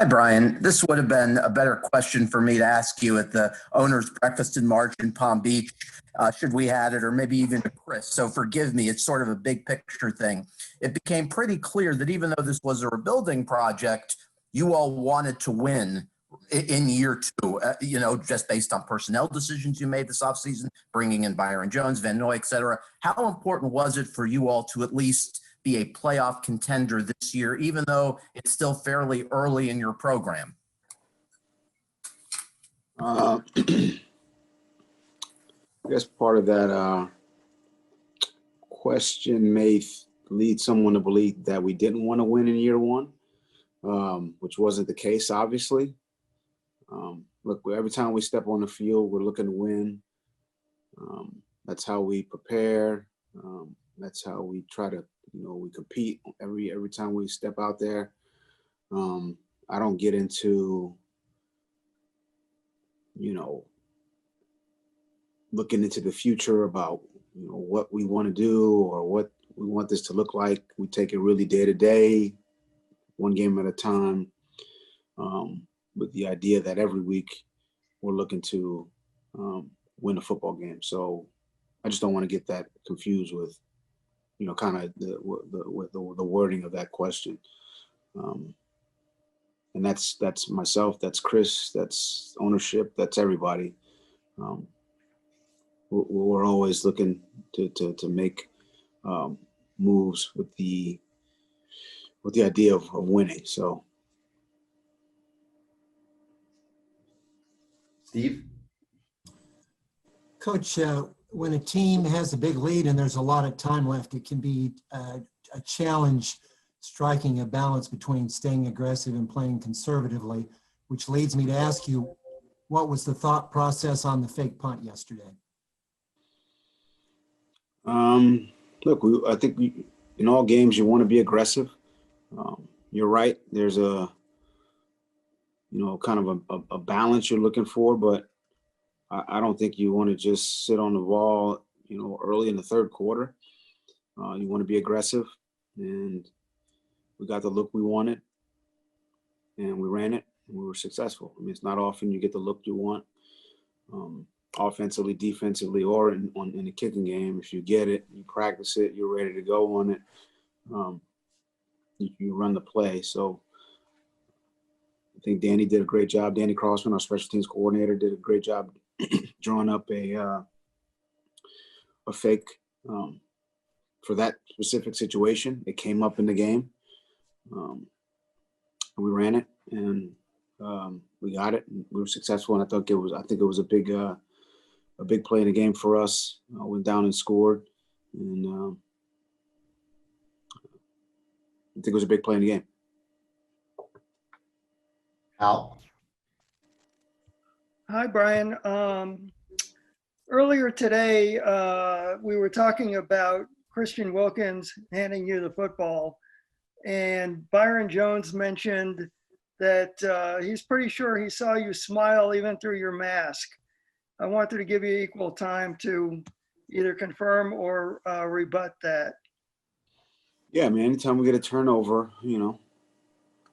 Hi, Brian. This would have been a better question for me to ask you at the owner's breakfast in March in Palm Beach, should we had it, or maybe even to Chris. So forgive me, it's sort of a big picture thing. It became pretty clear that even though this was a rebuilding project, you all wanted to win in year two, just based on personnel decisions you made this offseason, bringing in Byron Jones, Van Noy, et cetera. How important was it for you all to at least be a playoff contender this year, even though it's still fairly early in your program? I guess part of that question may lead someone to believe that we didn't want to win in year one, which wasn't the case, obviously. Look, every time we step on the field, we're looking to win. That's how we prepare. That's how we try to, we compete every time we step out there. I don't get into, looking into the future about, what we want to do or what we want this to look like. We take it really day to day, one game at a time, with the idea that every week we're looking to win a football game. So I just don't want to get that confused with, kind of the wording of that question. And that's myself, that's Chris, that's ownership, that's everybody. We're always looking to make moves with the idea of winning. So, Steve? Coach, when a team has a big lead and there's a lot of time left, it can be a challenge striking a balance between staying aggressive and playing conservatively, which leads me to ask you, what was the thought process on the fake punt yesterday? Look, I think in all games you want to be aggressive. You're right. There's a, kind of a balance you're looking for, but I don't think you want to just sit on the ball, early in the third quarter. You want to be aggressive, and we got the look we wanted, and we ran it, and we were successful. I mean, it's not often you get the look you want, offensively, defensively, or in the kicking game. If you get it, you practice it, you're ready to go on it, you run the play. So I think Danny did a great job. Danny Crossman, our special teams coordinator, did a great job drawing up a fake for that specific situation. It came up in the game. We ran it, and we got it. And we were successful, and I think it was a big play in the game for us. Went down and scored, and I think it was a big play in the game. Al? Hi, Brian. Earlier today, we were talking about Christian Wilkins handing you the football, and Byron Jones mentioned that he's pretty sure he saw you smile even through your mask. I wanted to give you equal time to either confirm or rebut that. Yeah, I mean, anytime we get a turnover,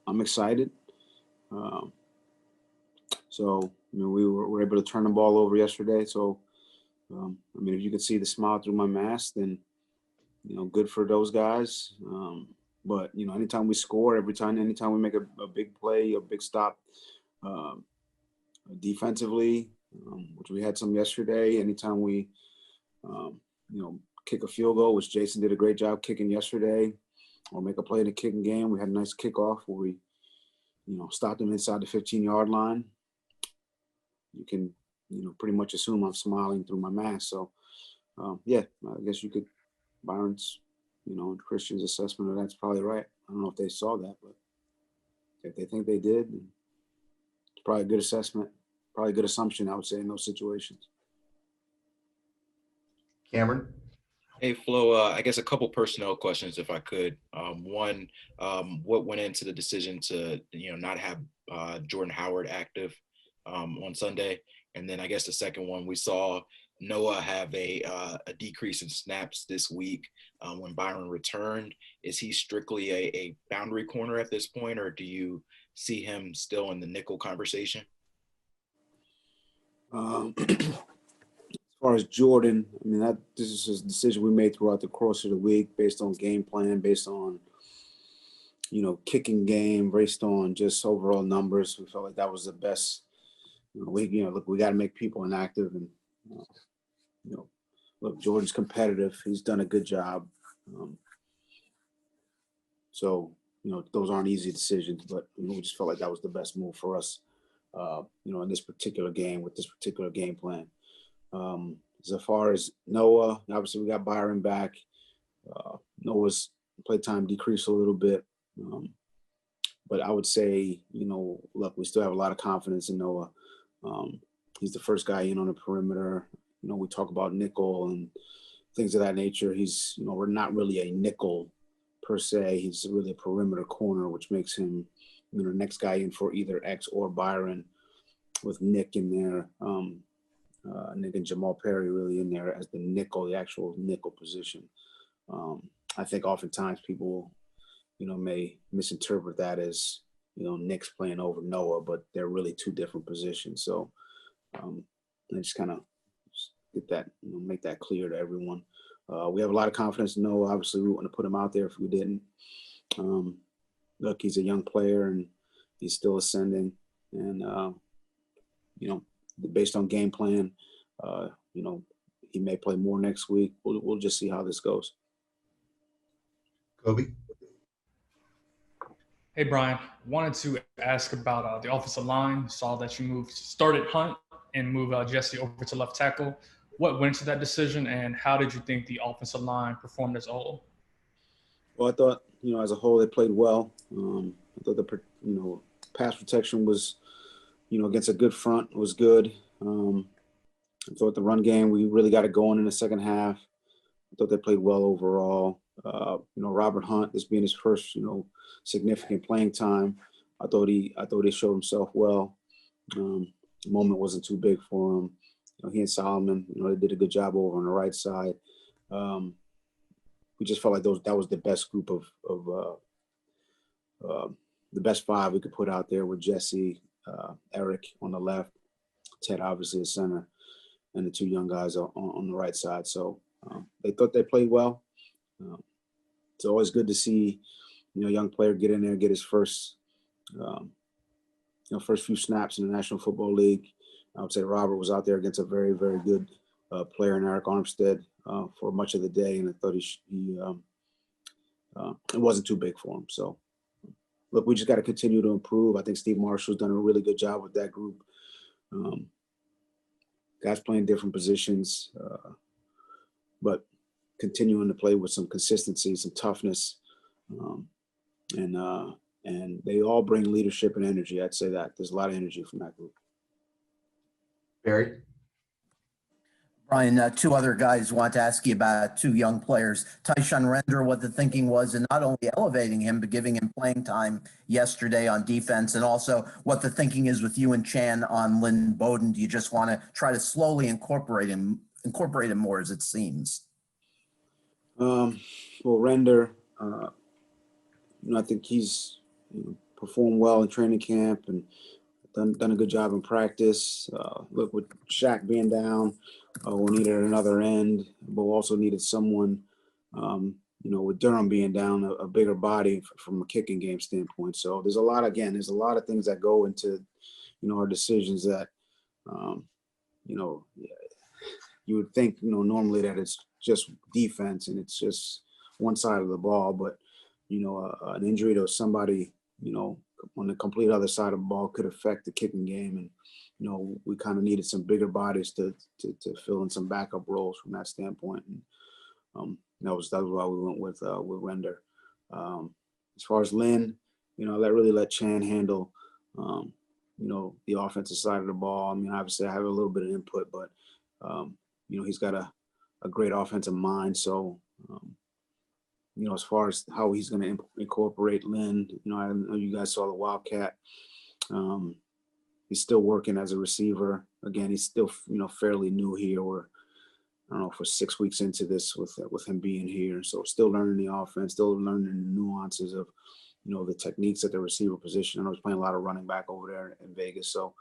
I'm excited. So, we were able to turn the ball over yesterday. So, if you could see the smile through my mask, then, good for those guys. But, anytime we score, anytime we make a big play, a big stop defensively, which we had some yesterday, anytime we, kick a field goal, which Jason did a great job kicking yesterday, or make a play in the kicking game. We had a nice kickoff where we, stopped them inside the 15-yard line. You can, pretty much assume I'm smiling through my mask. So, yeah, I guess you could, Byron's, and Christian's assessment of that's probably right. I don't know if they saw that, but if they think they did, it's probably a good assessment, probably a good assumption, I would say, in those situations. Cameron? Hey, Flo, I guess a couple personnel questions, if I could. One, what went into the decision to, not have Jordan Howard active on Sunday? And then I guess the second one, we saw Noah have a decrease in snaps this week when Byron returned. Is he strictly a boundary corner at this point, or do you see him still in the nickel conversation? As far as Jordan, I mean, this is a decision we made throughout the course of the week based on game plan, based on, kicking game, based on just overall numbers. We felt like that was the best. Look, we got to make people inactive, and look, Jordan's competitive. He's done a good job. So those aren't easy decisions, but we just felt like that was the best move for us. In this particular game with this particular game plan. As far as Noah, obviously we got Byron back. Noah's playtime decreased a little bit. But I would say, look, we still have a lot of confidence in Noah. He's the first guy in on the perimeter. We talk about nickel and things of that nature. He's, we're not really a nickel per se. He's really a perimeter corner, which makes him, the next guy in for either X or Byron, with Nick in there. Nick and Jamal Perry really in there as the nickel, the actual nickel position. I think oftentimes people, may misinterpret that as, Nick's playing over Noah, but they're really two different positions. So I just kind of get that, make that clear to everyone. We have a lot of confidence in Noah. Obviously, we wouldn't have put him out there if we didn't. Look, he's a young player and he's still ascending. And, based on game plan, he may play more next week. We'll just see how this goes. Kobe. Hey, Brian, wanted to ask about the offensive line. Saw that you started Hunt and moved Jesse over to left tackle. What went into that decision, and how did you think the offensive line performed as a whole? Well, I thought, as a whole, they played well. I thought the, pass protection was, against a good front was good. I thought the run game, we really got it going in the second half. I thought they played well overall. Robert Hunt, this being his first, significant playing time, I thought he showed himself well. The moment wasn't too big for him. He and Solomon, they did a good job over on the right side. We just felt like that was the best group of the best five we could put out there with Jesse, Eric on the left, Ted obviously at center, and the two young guys on the right side. So they thought they played well. It's always good to see, a young player get in there, get his first few snaps in the National Football League. I would say Robert was out there against a very, very good player in Eric Armstead for much of the day, and I thought it wasn't too big for him. So, look, we just got to continue to improve. I think Steve Marshall's done a really good job with that group. Guys playing different positions, but continuing to play with some consistency, some toughness, and they all bring leadership and energy. I'd say that there's a lot of energy from that group. Barry. Brian, two other guys want to ask you about two young players. Tyshawn Render, what the thinking was in not only elevating him, but giving him playing time yesterday on defense, and also what the thinking is with you and Chan on Lynn Bowden. Do you just want to try to slowly incorporate him more, as it seems? Well, Render, I think he's performed well in training camp and done a good job in practice. Look, with Shaq being down, we needed another end, but we also needed someone, with Durham being down, a bigger body from a kicking game standpoint. So there's a lot of things that go into, our decisions that, you would think, normally that it's just defense and it's just one side of the ball, but, an injury to somebody, on the complete other side of the ball could affect the kicking game. And, we kind of needed some bigger bodies to fill in some backup roles from that standpoint. And that was why we went with Render. As far as Lynn, let Chan handle, the offensive side of the ball. I mean, obviously I have a little bit of input, but, he's got a great offensive mind. So, as far as how he's going to incorporate Lynn, I know you guys saw the Wildcat. He's still working as a receiver. Again, he's still, fairly new here. We're, I don't know, for 6 weeks into this with him being here. So still learning the offense, still learning the nuances of, the techniques at the receiver position. I was playing a lot of running back over there in Vegas. So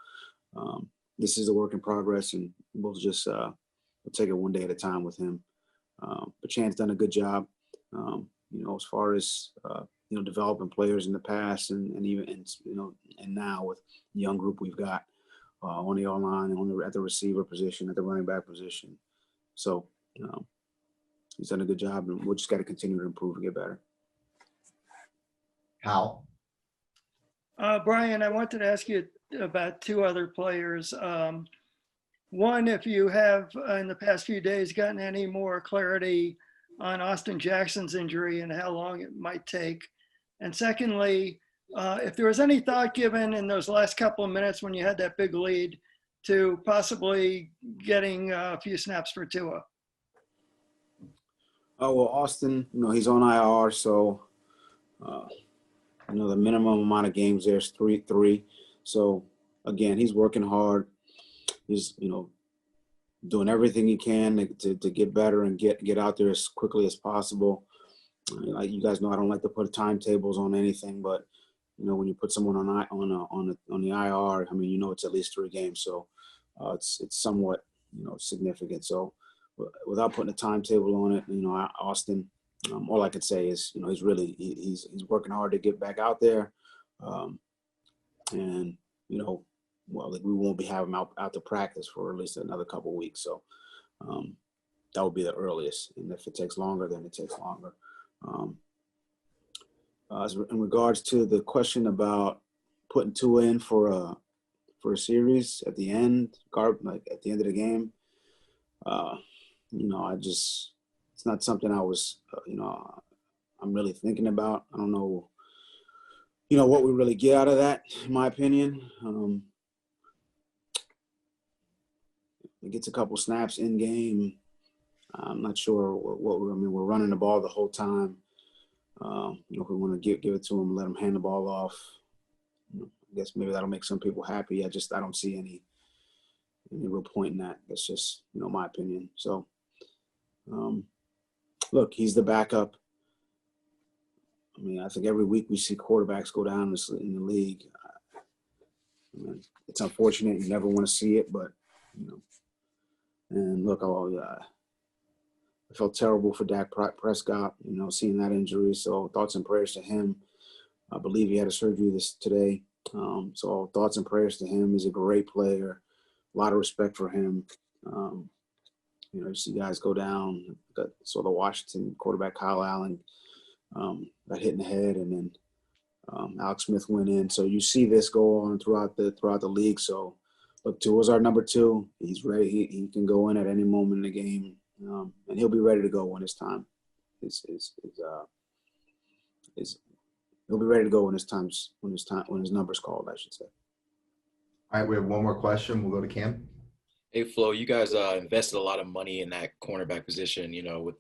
this is a work in progress, and we'll just we'll take it one day at a time with him. But Chan's done a good job, as far as, developing players in the past and even, and now with the young group we've got on the O-line, at the receiver position, at the running back position. So he's done a good job, and we'll just got to continue to improve and get better. Hal? Brian, I wanted to ask you about two other players. One, if you have in the past few days gotten any more clarity on Austin Jackson's injury and how long it might take. And secondly, if there was any thought given in those last couple of minutes when you had that big lead to possibly getting a few snaps for Tua. Oh, well, Austin, he's on IR, so, the minimum amount of games there is three. So, again, he's working hard. He's, doing everything he can to get better and get out there as quickly as possible. Like you guys know, I don't like to put timetables on anything, but, when you put someone on the IR, I mean, it's at least 3 games. So it's somewhat, significant. So without putting a timetable on it, Austin, all I could say is, he's really, he's working hard to get back out there. And, well, we won't be having him out to practice for at least another couple of weeks. So that would be the earliest. And if it takes longer, then it takes longer. In regards to the question about putting Tua in for a series at the end, like at the end of the game, it's not something I was, I'm really thinking about. I don't know, what we really get out of that, in my opinion. He gets a couple snaps in game. I'm not sure we're running the ball the whole time. If we want to give it to him, let him hand the ball off, I guess maybe that'll make some people happy. I don't see any real point in that. That's just, my opinion. So, look, he's the backup. I mean, I think every week we see quarterbacks go down in the league. It's unfortunate. You never want to see it, but, and look, I felt terrible for Dak Prescott, seeing that injury. So thoughts and prayers to him. I believe he had a surgery today. So thoughts and prayers to him. He's a great player. A lot of respect for him. You see guys go down. Saw the Washington quarterback Kyle Allen got hit in the head, and then Alex Smith went in. So you see this go on throughout the league. So look, Tua's our number 2. He's ready. He can go in at any moment in the game. And he'll be ready to go when his time he'll be ready to go when his number's called, I should say. All right, we have one more question. We'll go to Cam. Hey, Flo, you guys invested a lot of money in that cornerback position, with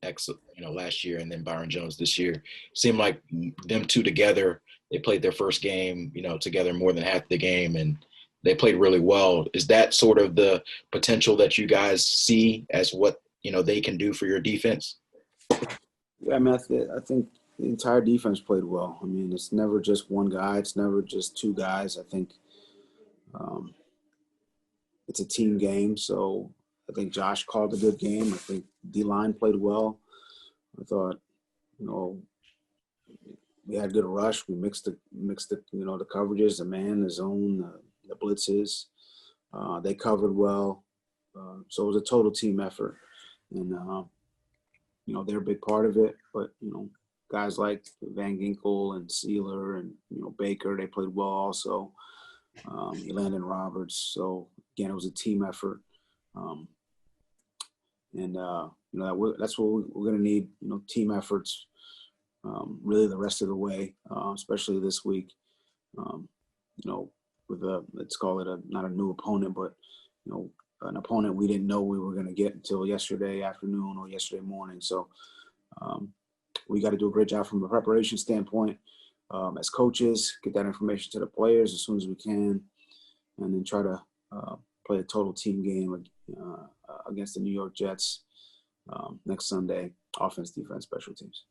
last year and then Byron Jones this year. Seemed like them two together, they played their first game, together more than half the game, and they played really well. Is that sort of the potential that you guys see as what, they can do for your defense? Yeah, I mean, I think the entire defense played well. I mean, it's never just one guy. It's never just 2 guys. I think it's a team game. So I think Josh called a good game. I think D-line played well. I thought, we had good rush. We mixed the the coverages, the man, the zone, the blitzes. They covered well. So it was a total team effort. And, they're a big part of it. But, guys like Van Ginkel and Sealer and, Baker, they played well also. Landon Roberts. So, again, it was a team effort. That's what we're going to need, team efforts really the rest of the way, especially this week. With let's call it not a new opponent, but, an opponent we didn't know we were going to get until yesterday afternoon or yesterday morning. So we got to do a great job from a preparation standpoint as coaches, get that information to the players as soon as we can, and then try to play a total team game against the New York Jets next Sunday, offense, defense, special teams.